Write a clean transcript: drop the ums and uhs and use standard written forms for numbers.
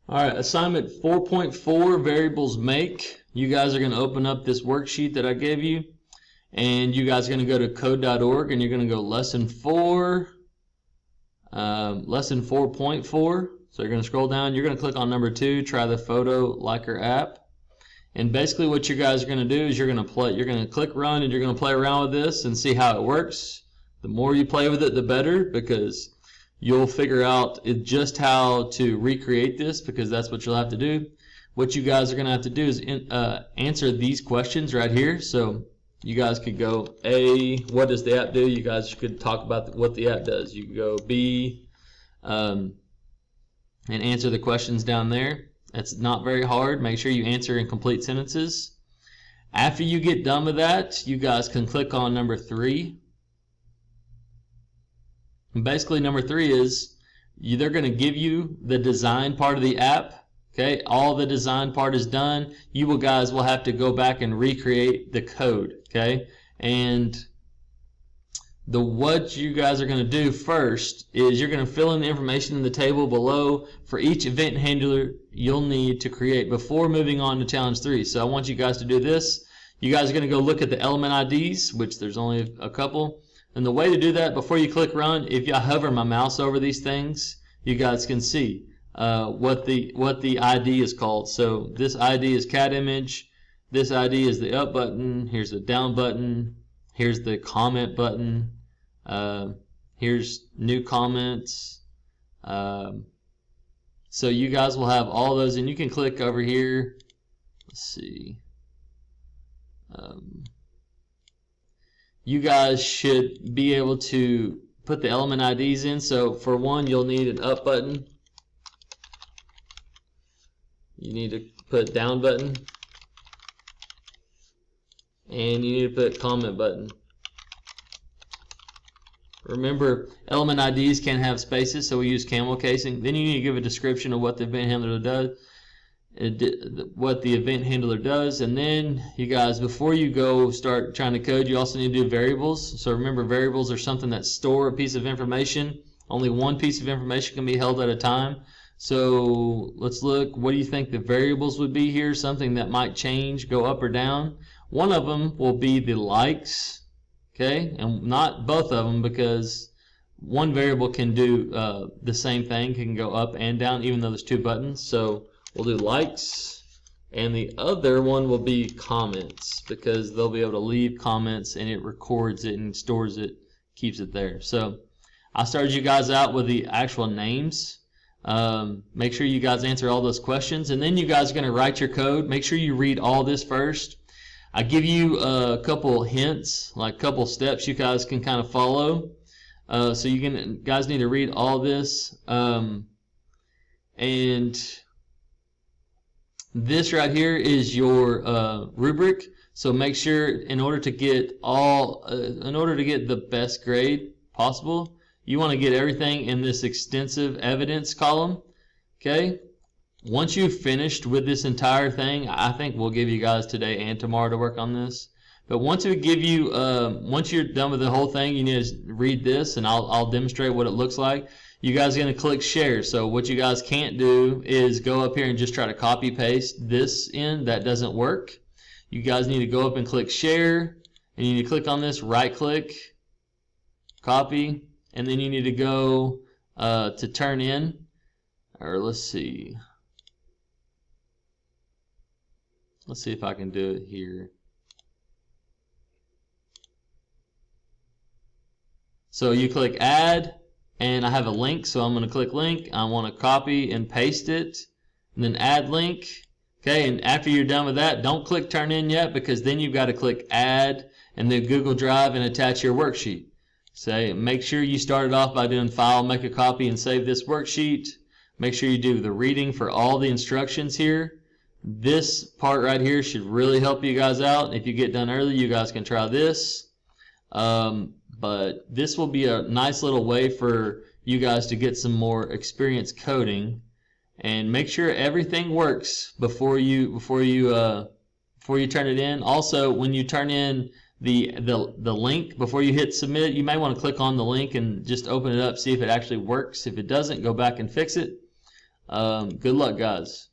All right, assignment 4.4, variables make. You guys are going to open up this worksheet that I gave you, and you guys are going to go to code.org, and you're going to go lesson 4, lesson 4.4. So you're going to scroll down. You're going to click on number 2, try the photo liker app. And basically what you guys are going to do is you're going to click run, and you're going to play around with this and see how it works. The more you play with it, the better, because you'll figure out just how to recreate this, because that's what you'll have to do. What you guys are going to have to do is answer these questions right here. So you guys could go A, what does the app do? You guys could talk about what the app does. You could go B, and answer the questions down there. That's not very hard. Make sure you answer in complete sentences. After you get done with that, you guys can click on number 3. And basically number 3 is they're going to give you the design part of the app. Okay, all the design part is done. You guys will have to go back and recreate the code. Okay, and what you guys are going to do first is you're going to fill in the information in the table below for each event handler you'll need to create before moving on to challenge 3. So I want you guys to do this. You guys are going to go look at the element IDs, which there's only a couple. And the way to do that, before you click run, if I hover my mouse over these things, you guys can see what the ID is called. So this ID is cat image. This ID is the up button. Here's the down button. Here's the comment button. Here's new comments. So you guys will have all those, and you can click over here. Let's see. You guys should be able to put the element IDs in. So for one, you'll need an up button. You need to put down button. And you need to put comment button. Remember, element IDs can't have spaces, so we use camel casing. Then you need to give a description of what the event handler does. And then you guys, before you go start trying to code, you also need to do variables. So remember, variables are something that store a piece of information. Only one piece of information can be held at a time. So let's look. What do you think the variables would be here? Something that might change, go up or down. One of them will be the likes, okay, and not both of them, because one variable can do the same thing, can go up and down, even though there's 2 buttons. So we'll do likes, and the other one will be comments, because they'll be able to leave comments, and it records it and stores it, keeps it there. So I started you guys out with the actual names. Make sure you guys answer all those questions, and then you guys are going to write your code. Make sure you read all this first. I give you a couple hints, like a couple steps you guys can kind of follow. So you guys need to read all this. And this right here is your rubric. So make sure, in order to get the best grade possible, you want to get everything in this extensive evidence column. Okay. Once you've finished with this entire thing, I think we'll give you guys today and tomorrow to work on this. But once we give you, once you're done with the whole thing, you need to read this, and I'll demonstrate what it looks like. You guys are going to click share. So what you guys can't do is go up here and just try to copy paste this in. That doesn't work. You guys need to go up and click share, and you need to click on this, right click, copy, and then you need to go to turn in, or let's see. Let's see if I can do it here. So you click add, and I have a link, so I'm going to click link. I want to copy and paste it, and then add link. Okay, and after you're done with that, don't click turn in yet, because then you've got to click add and then Google Drive and attach your worksheet. So make sure you start it off by doing file, make a copy, and save this worksheet. Make sure you do the reading for all the instructions here. This part right here should really help you guys out. If you get done early, you guys can try this. But this will be a nice little way for you guys to get some more experience coding. And make sure everything works before you turn it in. Also, when you turn in the link, before you hit submit, you may want to click on the link and just open it up, see if it actually works. If it doesn't, go back and fix it. Good luck, guys.